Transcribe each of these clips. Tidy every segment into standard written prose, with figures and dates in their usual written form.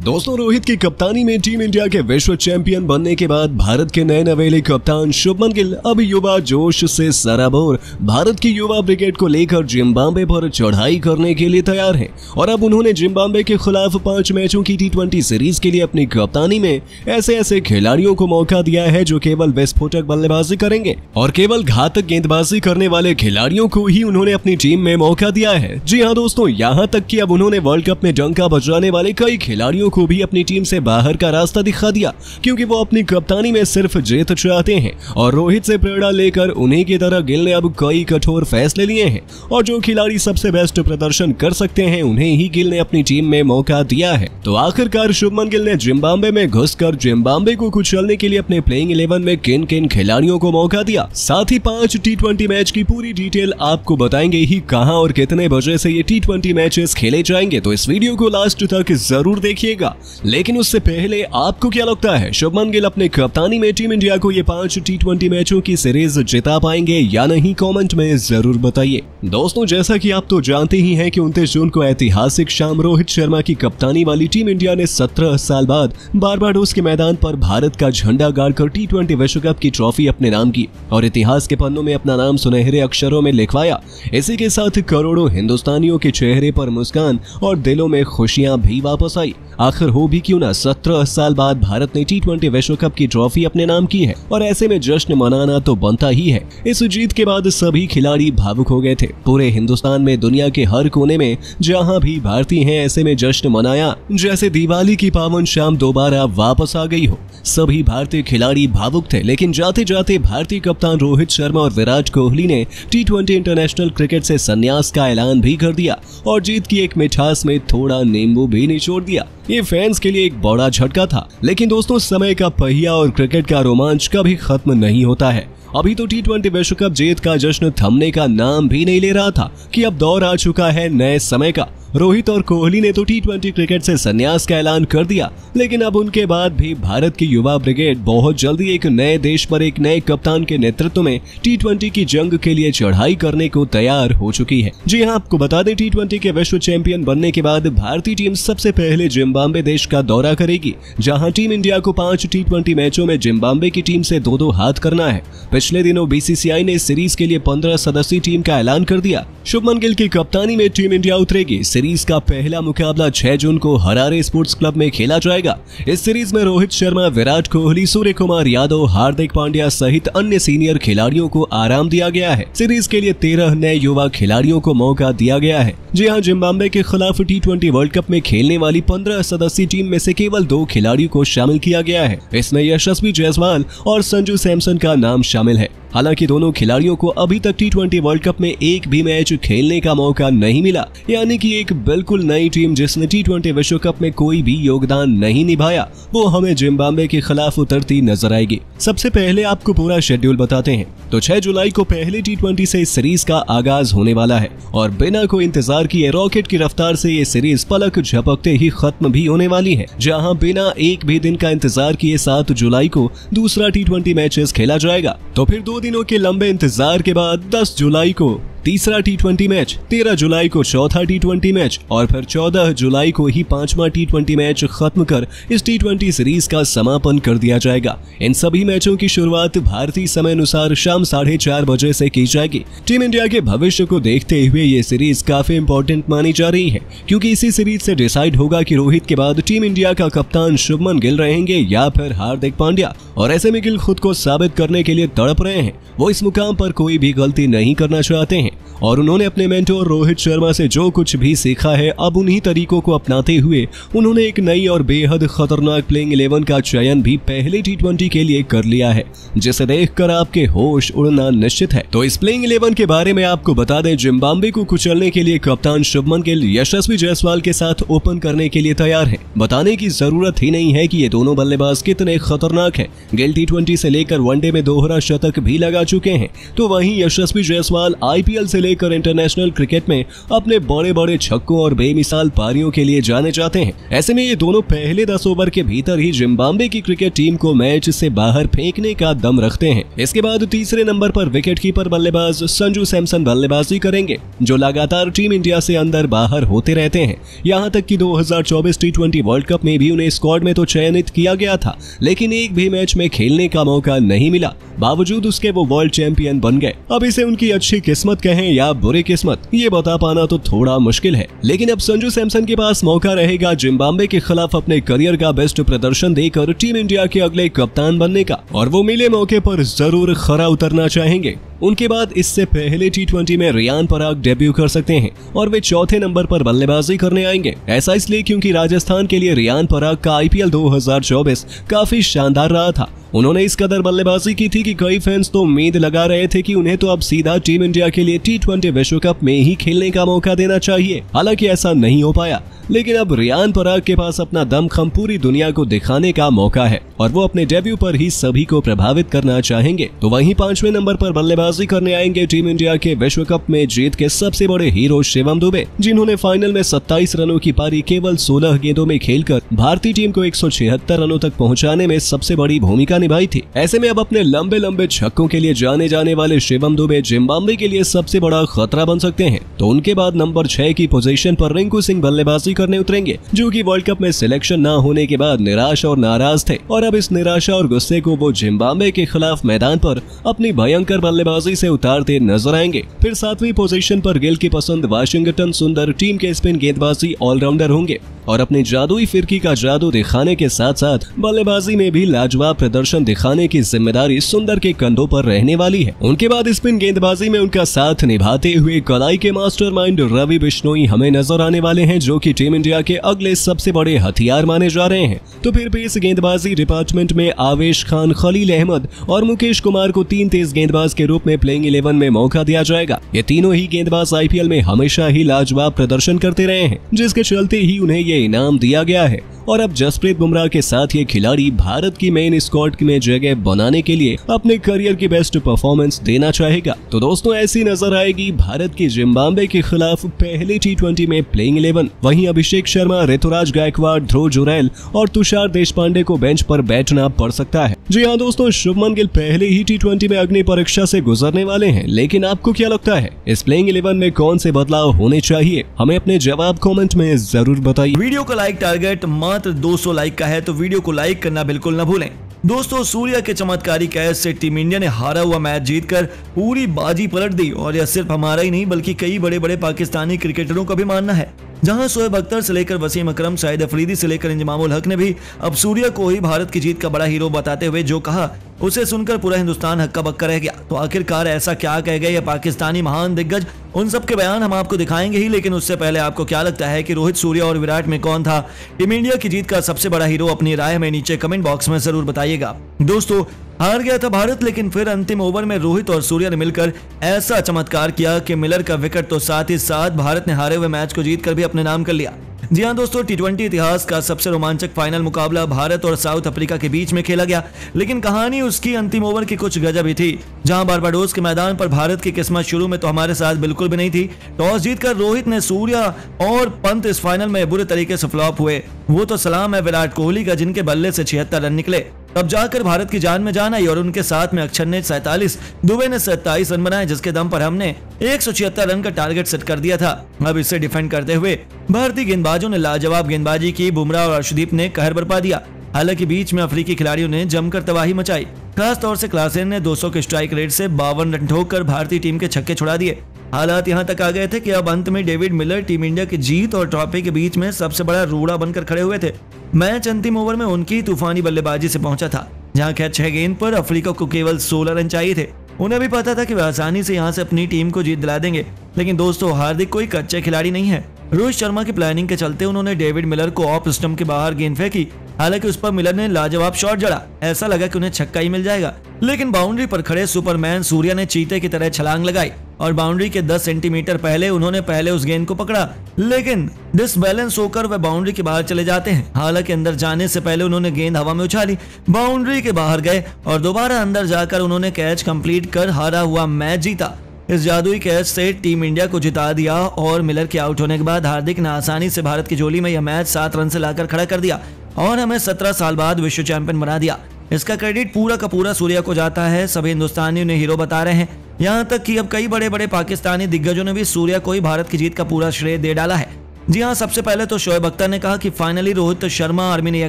दोस्तों, रोहित की कप्तानी में टीम इंडिया के विश्व चैंपियन बनने के बाद भारत के नए नवेले कप्तान शुभमन गिल अब युवा जोश से सराबोर भारत की युवा ब्रिगेड को लेकर जिम्बाब्वे पर चढ़ाई करने के लिए तैयार हैं और अब उन्होंने जिम्बाब्वे के खिलाफ 5 मैचों की T20 सीरीज के लिए अपनी कप्तानी में ऐसे खिलाड़ियों को मौका दिया है जो केवल विस्फोटक बल्लेबाजी करेंगे और केवल घातक गेंदबाजी करने वाले खिलाड़ियों को ही उन्होंने अपनी टीम में मौका दिया है। जी हाँ दोस्तों, यहाँ तक कि अब उन्होंने वर्ल्ड कप में डंका बजाने वाले कई खिलाड़ियों को भी अपनी टीम से बाहर का रास्ता दिखा दिया, क्योंकि वो अपनी कप्तानी में सिर्फ जीत चाहते हैं और रोहित से प्रेरणा लेकर उन्हीं की तरह गिल ने अब कई कठोर फैसले लिए हैं और जो खिलाड़ी सबसे बेस्ट प्रदर्शन कर सकते हैं उन्हें ही गिल ने अपनी टीम में मौका दिया है। तो आखिरकार शुभमन गिल ने जिम्बाब्वे में घुसकर जिम्बाब्वे को कुचलने के लिए अपने प्लेइंग 11 में किन किन खिलाड़ियों को मौका दिया, साथ ही 5 T20 मैच की पूरी डिटेल आपको बताएंगे ही कहां और कितने बजे से ये T20 मैचेस खेले जाएंगे। तो इस वीडियो को लास्ट तक जरूर देखिएगा। लेकिन उससे पहले आपको क्या लगता है, शुभमन गिल अपने कप्तानी में टीम इंडिया को ये 5 T20 मैचों की सीरीज जिता पाएंगे या नहीं, कमेंट में जरूर बताइए। दोस्तों, जैसा कि आप तो जानते ही हैं कि 29 जून को ऐतिहासिक शाम रोहित शर्मा की कप्तानी वाली टीम इंडिया ने 17 साल बाद बारबाडोस के मैदान पर भारत का झंडा गाड़कर T20 विश्व कप की ट्रॉफी अपने नाम की और इतिहास के पन्नों में अपना नाम सुनहरे अक्षरों में लिखवाया। इसी के साथ करोड़ों हिंदुस्तानियों के चेहरे पर मुस्कान और दिलों में खुशियां भी वापस आई। आखिर हो भी क्यों ना, 17 साल बाद भारत ने T20 विश्व कप की ट्रॉफी अपने नाम की है और ऐसे में जश्न मनाना तो बनता ही है। इस जीत के बाद सभी खिलाड़ी भावुक हो गए थे। पूरे हिंदुस्तान में, दुनिया के हर कोने में जहां भी भारतीय हैं, ऐसे में जश्न मनाया जैसे दिवाली की पावन शाम दोबारा वापस आ गई हो। सभी भारतीय खिलाड़ी भावुक थे, लेकिन जाते जाते भारतीय कप्तान रोहित शर्मा और विराट कोहली ने T20 इंटरनेशनल क्रिकेट से संन्यास का ऐलान भी कर दिया और जीत की एक मिठास में थोड़ा नींबू भी निचोड़ दिया। ये फैंस के लिए एक बड़ा झटका था, लेकिन दोस्तों, समय का पहिया और क्रिकेट का रोमांच कभी खत्म नहीं होता है। अभी तो T20 विश्व कप जीत का जश्न थमने का नाम भी नहीं ले रहा था कि अब दौर आ चुका है नए समय का। रोहित और कोहली ने तो T20 क्रिकेट से संन्यास का ऐलान कर दिया, लेकिन अब उनके बाद भी भारत की युवा ब्रिगेड बहुत जल्दी एक नए देश पर एक नए कप्तान के नेतृत्व में T20 की जंग के लिए चढ़ाई करने को तैयार हो चुकी है। जी हाँ, आपको बता दें, T20 के विश्व चैंपियन बनने के बाद भारतीय टीम सबसे पहले जिम्बाब्वे देश का दौरा करेगी, जहाँ टीम इंडिया को 5 T20 मैचों में जिम्बाब्वे की टीम से 2-2 हाथ करना है। पिछले दिनों BCCI ने सीरीज के लिए 15 सदस्यीय टीम का ऐलान कर दिया। शुभमन गिल की कप्तानी में टीम इंडिया उतरेगी। सीरीज का पहला मुकाबला 6 जून को हरारे स्पोर्ट्स क्लब में खेला जाएगा। इस सीरीज में रोहित शर्मा, विराट कोहली, सूर्य कुमार यादव, हार्दिक पांड्या सहित अन्य सीनियर खिलाड़ियों को आराम दिया गया है। सीरीज के लिए 13 नए युवा खिलाड़ियों को मौका दिया गया है। जी हां, जिम्बाब्वे के खिलाफ T20 वर्ल्ड कप में खेलने वाली 15 सदस्यीय टीम में से केवल 2 खिलाड़ियों को शामिल किया गया है। इसमें यशस्वी जायसवाल और संजू सैमसन का नाम शामिल है। हालांकि दोनों खिलाड़ियों को अभी तक T20 वर्ल्ड कप में एक भी मैच खेलने का मौका नहीं मिला, यानी कि एक बिल्कुल नई टीम जिसने T20 विश्व कप में कोई भी योगदान नहीं निभाया, वो हमें जिम्बाब्वे के खिलाफ उतरती नजर आएगी। सबसे पहले आपको पूरा शेड्यूल बताते हैं। तो 6 जुलाई को पहले T20 से इस सीरीज का आगाज होने वाला है और बिना कोई इंतजार किए रॉकेट की रफ्तार से ये सीरीज पलक झपकते ही खत्म भी होने वाली है, जहां बिना एक भी दिन का इंतजार किए 7 जुलाई को दूसरा T20 मैचेस खेला जाएगा। तो फिर 2 दिनों के लंबे इंतजार के बाद 10 जुलाई को तीसरा T20 मैच, 13 जुलाई को चौथा T20 मैच और फिर 14 जुलाई को ही 5वां T20 मैच खत्म कर इस T20 सीरीज का समापन कर दिया जाएगा। इन सभी मैचों की शुरुआत भारतीय समय अनुसार शाम 4:30 बजे से की जाएगी। टीम इंडिया के भविष्य को देखते हुए ये सीरीज काफी इंपॉर्टेंट मानी जा रही है, क्योंकि इसी सीरीज से डिसाइड होगा कि रोहित के बाद टीम इंडिया का कप्तान शुभमन गिल रहेंगे या फिर हार्दिक पांड्या। और ऐसे में गिल खुद को साबित करने के लिए तड़प रहे हैं। वो इस मुकाम पर कोई भी गलती नहीं करना चाहते हैं और उन्होंने अपने मेंटोर रोहित शर्मा से जो कुछ भी सीखा है, अब उन्हीं तरीकों को अपनाते हुए उन्होंने एक नई और बेहद खतरनाक प्लेइंग 11 का चयन भी पहले T20 के लिए कर लिया है, जिसे देखकर आपके होश उड़ना निश्चित है। तो इस प्लेइंग 11 के बारे में आपको बता दें, जिम्बाब्वे को कुचलने के लिए कप्तान शुभमन गिल यशस्वी जायसवाल के साथ ओपन करने के लिए तैयार है। बताने की जरूरत ही नहीं है कि ये दोनों बल्लेबाज कितने खतरनाक हैं। गिल T20 से लेकर वनडे में दोहरा शतक भी लगा चुके हैं, तो वहीं यशस्वी जायसवाल IPL से लेकर इंटरनेशनल क्रिकेट में अपने बड़े बड़े छक्कों और बेमिसाल पारियों के लिए जाने जाते हैं। ऐसे में ये दोनों पहले 10 ओवर के भीतर ही जिम्बाब्वे की क्रिकेट टीम को मैच से बाहर फेंकने का दम रखते हैं। इसके बाद तीसरे नंबर पर विकेटकीपर बल्लेबाज संजू सैमसन बल्लेबाजी करेंगे, जो लगातार टीम इंडिया से अंदर बाहर होते रहते हैं। यहाँ तक कि 2024 T20 वर्ल्ड कप में भी उन्हें स्क्वाड में तो चयनित किया गया था, लेकिन एक भी मैच में खेलने का मौका नहीं मिला। बावजूद उसके वो वर्ल्ड चैंपियन बन गए। अब इसे उनकी अच्छी किस्मत कहें या बुरी किस्मत, ये बता पाना तो थोड़ा मुश्किल है, लेकिन अब संजू सैमसन के पास मौका रहेगा जिम्बाब्वे के खिलाफ अपने करियर का बेस्ट प्रदर्शन देकर टीम इंडिया के अगले कप्तान बनने का, और वो मिले मौके पर जरूर खरा उतरना चाहेंगे। उनके बाद इससे पहले T20 में रियान पराग डेब्यू कर सकते हैं और वे चौथे नंबर पर बल्लेबाजी करने आएंगे। ऐसा इसलिए क्योंकि राजस्थान के लिए रियान पराग का IPL 2024 काफी शानदार रहा था। उन्होंने इस कदर बल्लेबाजी की थी कि कई फैंस तो उम्मीद लगा रहे थे कि उन्हें तो अब सीधा टीम इंडिया के लिए T20 विश्व कप में ही खेलने का मौका देना चाहिए। हालांकि ऐसा नहीं हो पाया, लेकिन अब रियान पराग के पास अपना दमखम पूरी दुनिया को दिखाने का मौका है और वो अपने डेब्यू पर ही सभी को प्रभावित करना चाहेंगे। तो वहीं 5वें नंबर पर बल्लेबाजी करने आएंगे टीम इंडिया के विश्व कप में जीत के सबसे बड़े हीरो शिवम दुबे, जिन्होंने फाइनल में 27 रनों की पारी केवल 16 गेंदों में खेलकर भारतीय टीम को 176 रनों तक पहुंचाने में सबसे बड़ी भूमिका निभाई थी। ऐसे में अब अपने लंबे लंबे छक्कों के लिए जाने जाने वाले शिवम दुबे जिम्बाब्वे के लिए सबसे बड़ा खतरा बन सकते हैं। तो उनके बाद नंबर 6 की पोजीशन पर रिंकू सिंह बल्लेबाजी करने उतरेंगे, जो कि वर्ल्ड कप में सिलेक्शन न होने के बाद निराश और नाराज थे, और अब इस निराशा और गुस्से को वो जिम्बाब्वे के खिलाफ मैदान पर अपनी भयंकर बल्लेबाजी से उतारते नजर आएंगे। फिर 7वीं पोजीशन पर गिल की पसंद वाशिंगटन सुंदर टीम के स्पिन गेंदबाजी ऑलराउंडर होंगे और अपनी जादुई फिरकी का जादू दिखाने के साथ साथ बल्लेबाजी में भी लाजवाब प्रदर्शन दिखाने की जिम्मेदारी सुंदर के कंधों पर रहने वाली है। उनके बाद स्पिन गेंदबाजी में उनका साथ निभाते हुए कलाई के मास्टरमाइंड रवि बिश्नोई हमें नजर आने वाले हैं, जो कि टीम इंडिया के अगले सबसे बड़े हथियार माने जा रहे हैं। तो फिर पेस गेंदबाजी डिपार्टमेंट में आवेश खान, खलील अहमद और मुकेश कुमार को 3 तेज गेंदबाज के रूप में प्लेइंग 11 में मौका दिया जाएगा। ये तीनों ही गेंदबाज IPL में हमेशा ही लाजवाब प्रदर्शन करते रहे हैं, जिसके चलते ही उन्हें ये इनाम दिया गया है। और अब जसप्रीत बुमराह के साथ ये खिलाड़ी भारत की मेन स्क्वाड में जगह बनाने के लिए अपने करियर की बेस्ट परफॉर्मेंस देना चाहेगा। तो दोस्तों, ऐसी नजर आएगी भारत की जिम्बाब्वे के खिलाफ पहले T20 में प्लेइंग 11। वहीं अभिषेक शर्मा, ऋतुराज गायकवाड़, ध्रुव जुरैल और तुषार देशपांडे को बेंच पर बैठना पड़ सकता है। जी हाँ दोस्तों, शुभमन गिल पहले ही T20 में अग्नि परीक्षा से गुजरने वाले हैं, लेकिन आपको क्या लगता है इस प्लेइंग 11 में कौन से बदलाव होने चाहिए? हमें अपने जवाब कमेंट में जरूर बताइए। वीडियो का लाइक टारगेट मात्र 200 लाइक का है, तो वीडियो को लाइक करना बिल्कुल न भूलें। दोस्तों, सूर्या के चमत्कारी कैच से टीम इंडिया ने हारा हुआ मैच जीतकर पूरी बाजी पलट दी, और यह सिर्फ हमारा ही नहीं बल्कि कई बड़े बड़े पाकिस्तानी क्रिकेटरों का भी मानना है। जहां शोएब अख्तर से लेकर वसीम अकरम, शाहिद अफरीदी से लेकर इंजमामुल हक ने भी अब सूर्या को ही भारत की जीत का बड़ा हीरो बताते हुए जो कहा, उसे सुनकर पूरा हिंदुस्तान हक्का बक्का रह गया। तो आखिरकार ऐसा क्या कह गए ये पाकिस्तानी महान दिग्गज, उन सब के बयान हम आपको दिखाएंगे ही, लेकिन उससे पहले आपको क्या लगता है कि रोहित, सूर्या और विराट में कौन था टीम इंडिया की जीत का सबसे बड़ा हीरो? अपनी राय हमें नीचे कमेंट बॉक्स में जरूर बताइएगा। दोस्तों, हार गया था भारत, लेकिन फिर अंतिम ओवर में रोहित और सूर्या ने मिलकर ऐसा चमत्कार किया कि मिलर का विकेट तो साथ ही साथ भारत ने हारे हुए मैच को जीतकर भी अपने नाम कर लिया। जी हाँ दोस्तों, T20 इतिहास का सबसे रोमांचक फाइनल मुकाबला भारत और साउथ अफ्रीका के बीच में खेला गया, लेकिन कहानी उसकी अंतिम ओवर की कुछ गजब ही थी। जहां बारबाडोस के मैदान पर भारत की किस्मत शुरू में तो हमारे साथ बिल्कुल भी नहीं थी। टॉस जीतकर रोहित ने सूर्या और पंत इस फाइनल में बुरे तरीके से फ्लॉप हुए। वो तो सलाम है विराट कोहली का, जिनके बल्ले से 76 रन निकले। तब जाकर भारत की जान में जान आई और उनके साथ में अक्षर ने 47, दुबे ने 27 रन बनाए, जिसके दम पर हमने 176 रन का टारगेट सेट कर दिया था। अब इसे डिफेंड करते हुए भारतीय गेंदबाजों ने लाजवाब गेंदबाजी की। बुमराह और अर्शदीप ने कहर बरपा दिया। हालांकि बीच में अफ्रीकी खिलाड़ियों ने जमकर तबाही मचाई। खास तौर से क्लासेन ने 200 के स्ट्राइक रेट से 52 रन ठोककर भारतीय टीम के छक्के छुड़ा दिए। हालात यहां तक आ गए थे कि अब अंत में डेविड मिलर टीम इंडिया की जीत और ट्रॉफी के बीच में सबसे बड़ा रूड़ा बनकर खड़े हुए थे। मैच अंतिम ओवर में उनकी तूफानी बल्लेबाजी से पहुंचा था, जहां खैर 6 गेंद पर अफ्रीका को केवल 16 रन चाहिए थे। उन्हें भी पता था कि वे आसानी से यहां से अपनी टीम को जीत दिला देंगे, लेकिन दोस्तों, हार्दिक कोई कच्चे खिलाड़ी नहीं है। रोहित शर्मा की प्लानिंग के चलते उन्होंने डेविड मिलर को ऑफ स्टंप के बाहर गेंद फेंकी। हालांकि उस पर मिलर ने लाजवाब शॉट जड़ा, ऐसा लगा कि उन्हें छक्का ही मिल जाएगा, लेकिन बाउंड्री पर खड़े सुपरमैन सूर्या ने चीते की तरह छलांग लगाई और बाउंड्री के 10 सेंटीमीटर पहले उन्होंने पहले उस गेंद को पकड़ा, लेकिन डिसबैलेंस होकर वह बाउंड्री के बाहर चले जाते हैं। हालांकि अंदर जाने से पहले उन्होंने गेंद हवा में उछाली, बाउंड्री के बाहर गए और दोबारा अंदर जाकर उन्होंने कैच कंप्लीट कर हारा हुआ मैच जीता। इस जादुई कैच से टीम इंडिया को जिता दिया और मिलर के आउट होने के बाद हार्दिक ने आसानी से भारत की झोली में यह मैच 7 रन से लाकर खड़ा कर दिया और हमें 17 साल बाद विश्व चैंपियन बना दिया। इसका क्रेडिट पूरा का पूरा सूर्या को जाता है। सभी हिंदुस्तानी उन्हें हीरो बता रहे हैं, यहाँ तक कि अब कई बड़े बड़े पाकिस्तानी दिग्गजों ने भी सूर्या को ही भारत की जीत का पूरा श्रेय दे डाला है। जी हाँ, सबसे पहले तो शोएब अख्तर ने कहा कि फाइनली रोहित शर्मा आर्मी ने यह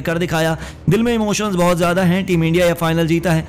कर दिखाया। दिल में इमोशंस बहुत ज्यादा हैं, टीम इंडिया यह फाइनल जीता है।